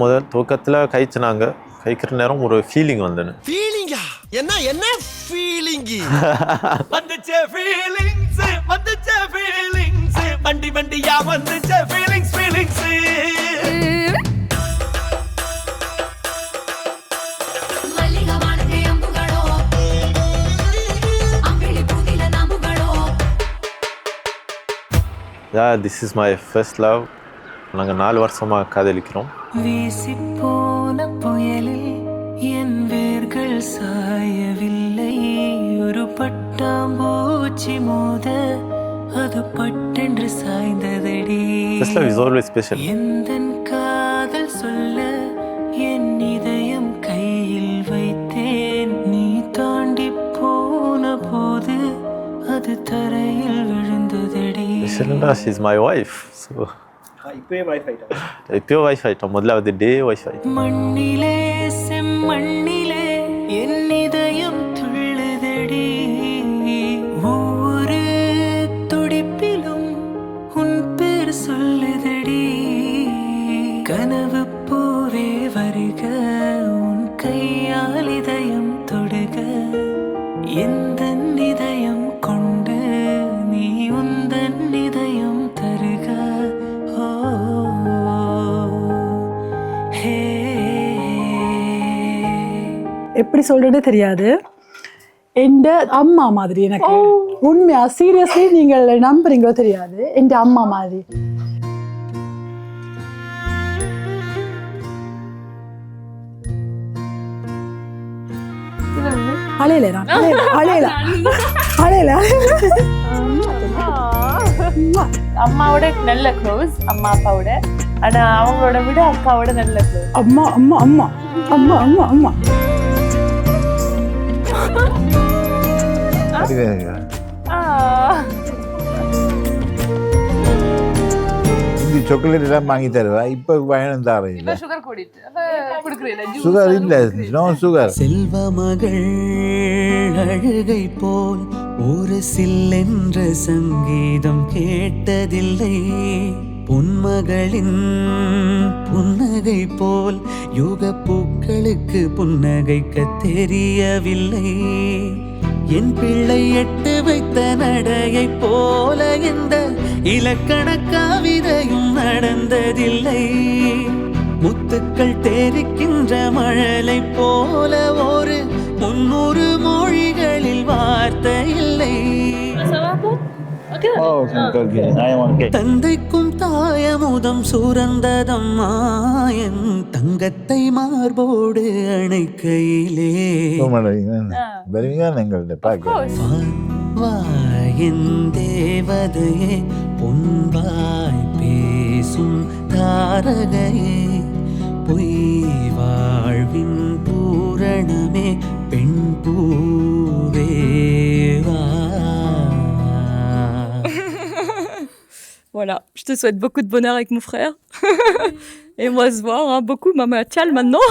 முதல் தூக்கத்தில் கைச்சினாங்க. கைக்கிற நேரம் ஒரு ஃபீலிங் வந்தேன்னு. ஃபீலிங்கா? என்ன ஃபீலிங்கி? வந்துச்சே ஃபீலிங்ஸ், வந்துச்சே ஃபீலிங்ஸ், வண்டி வண்டியா வந்துச்சே feelings. This is my first love. நாங்கள் 4 வருஷமாக காதலிக்கிறோம். வீசி போன புயலில் என் வேர்கள் சாயவில்லை. ஒரு பட்டாம்பூச்சி மோத அது பட்டென்று சாய்ந்ததடி. First love is always special. எந்தன் காதல் சொல்ல என் இதயம் கையில் வைத்தேன். நீ தாண்டி போன போது அது தரையில் விழுந்ததடி. She is my wife. So இப்பவே வைஃப் ஆயிட்டா? இப்போயே வைஃப் ஆகிட்டோம். முதலாவது டே வைஃப் ஆகிட்டோம். மண்ணிலே செம்மண்ணிலே என் இதயம் துள்ளுதடி. ஒவ்வொரு துடிப்பிலும் உன் பேர் சொல்லுதடி. கனவு பூவே வருக, உன் கையால் இதயம் தொடுக. எந்த இதயம் கொண்டு நீ உந்தன் இதயம் தருக. எப்படி சொல்றதே தெரியாது. எந்த அம்மா மாதிரி எனக்கு உண்மையா சீரியஸ்லி நீங்கள் நம்புறீங்களோ தெரியாது. எந்த அம்மா மாதிரி. அம்மாவோட நல்ல க்ளோஸ், அம்மா அப்பாவோட. ஆனா அவங்களோட விட அக்காவோட நல்ல க்ளோஸ். அம்மா அம்மா அம்மா அம்மா அம்மா அம்மா. சாக்லேட் எல்லாம் வாங்கி தருவா. இப்ப பயணம் தாரீங்க. சுகர் கூடிட்டு குடுக்குறேன். சுகர் இல்ல, நோ சுகர். செல்வ மகள் அழுகை போல் ஒரு சில்லென்ற சங்கீதம் கேட்டதில்லை. பொன்மகளின் புன்னகை போல் யுக பூக்களுக்கு புன்னகைக்க தெரியவில்லை. என் பிள்ளை எட்டு வைத்த நடையை போல இந்த இலக்கண கவிதையும் நடந்ததில்லை. முத்துக்கள் தெரிக்கின்ற மழலை போல ஒரு 300 மொழிகளில் வார்த்தை இல்லை. தந்தைக்கும் தாயமுதம் சுரந்ததம்மா என் தங்கத்தை மார்போடு அணைக்கையிலே. என் தேவதையே பொன்வாய் பேசும் தாரகையே பொய் வாழ்வின் பூரணமே பெண் பூவேவா. Voilà, je te souhaite beaucoup de bonheur avec mon frère. Et on va se voir hein, beaucoup. Maman, tchal maintenant.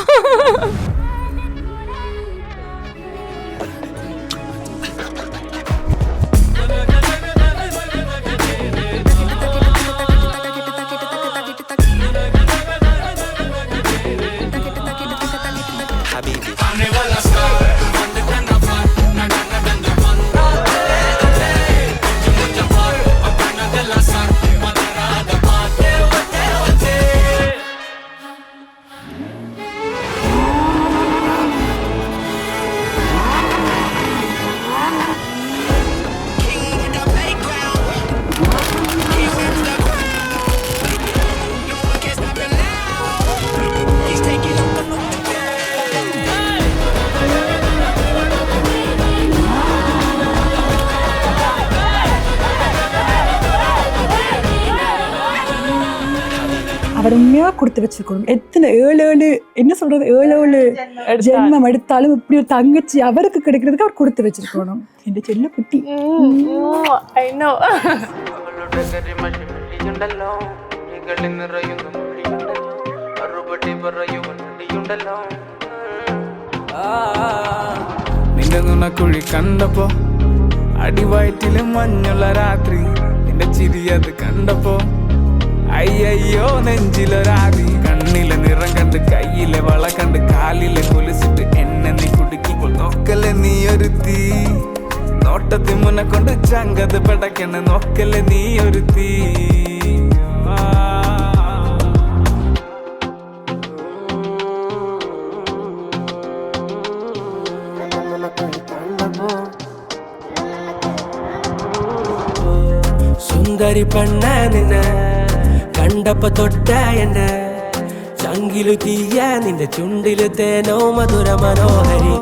அவர் உண்மையாக கொடுத்து வச்சிருக்கணும். எத்தனை 7 என்ன சொல்றது 7 ஜென்மம் எடுத்தாலும் இப்படி ஒரு தங்கச்சி அவருக்கு கிடைக்கிறதுக்கு அவர் கொடுத்து வச்சிருக்கணும். என் செல்ல குட்டி. I know. നിന്റെ കുഴി കണ്ടപ്പോ അടിവയറ്റില് മഞ്ഞുള്ള രാത്രി നിന്റെ ചിരിയത് കണ്ടപ്പോ അയ്യോ നെഞ്ചിലൊരാതി കണ്ണിലെ നിറം നോട്ടത്തിൽ മുന്നെ കൊണ്ട് ചങ്കത് പടക്കണ നോക്കല്ലേ നീ ഒരു തീ സുന്ദരി പെണ്ണ നിന്നെ കണ്ടപ്പോ തൊട്ട എന്നെ ചങ്കിലു തീയ നിന്റെ ചുണ്ടിലു തേനോ മധുര മനോഹരി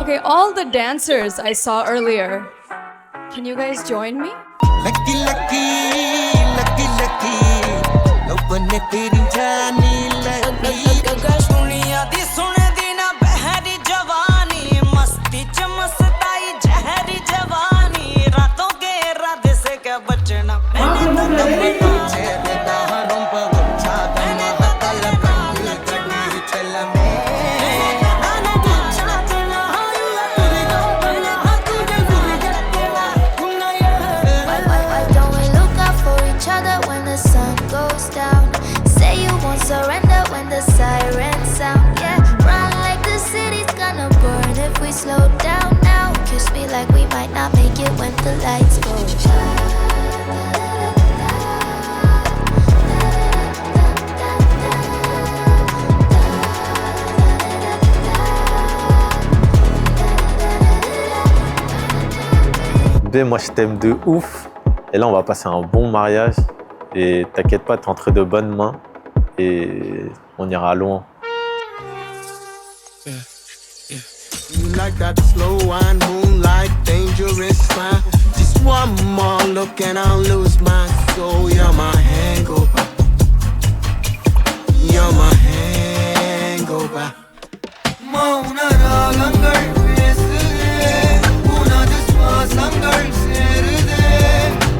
Okay, all the dancers I saw earlier, can you guys join me? Lucky, lucky, lucky, lucky. Open it, didn't turn me lucky. दुनिया दी सुने दी ना बहरी जवानी मस्ती च मस्ताई जहरी जवानी रातों के इरादे से क्या बचना surrender when the sirens sound. Yeah, run like the city's gonna burn if we slow down now. Kiss me like we might not make it when the lights go. Ben, moi je t'aime de ouf. Et là on va passer un bon mariage. Et t'inquiète pas, t'es entre de bonnes mains. Et on ira loin. You like that slow wine, moonlight, dangerous smile. Just one more look and I'll lose my soul. You're my hangover. You're my hangover. மௌன ராகங்கள் பேசுதே உனது சுவாசங்கள் சேருதே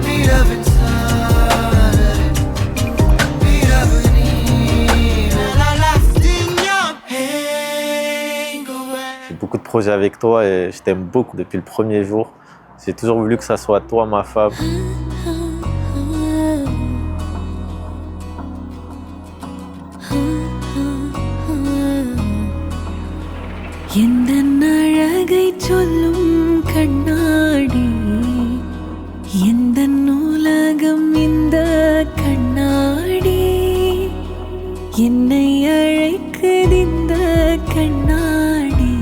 நிலவின் சாரல் நிலவு Beaucoup de projets avec toi et je t'aime beaucoup depuis le premier jour. J'ai toujours voulu que ça soit toi ma femme. எந்த அழகை சொல்லும் கண்ணாடி எந்த நூலகம் இந்த கண்ணாடி என்னை அழைக்குது இந்த கண்ணாடி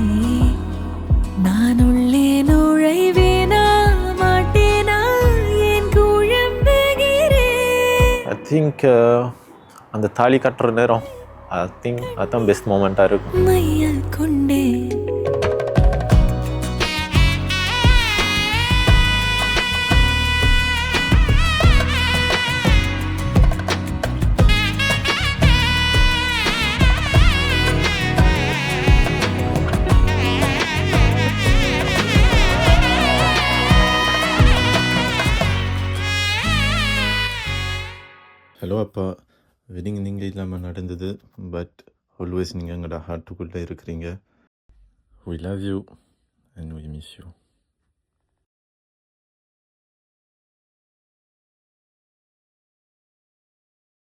நான் உள்ளே நுழைவேனா மாட்டேனா என் குழம்புகிறேன். I think அந்த தாலி கட்டுற நேரம் I think அதான் பெஸ்ட் மொமெண்ட்டாக இருக்கும். மையல் கொண்டே ஹலோ அப்பா, வெட்டிங் நீங்கள் இல்லாமல் நடந்தது. பட் ஆல்வேஸ் நீங்கள் எங்களோட ஹார்ட்டுக்குள்ளே இருக்கிறீங்க. We love you and we miss you.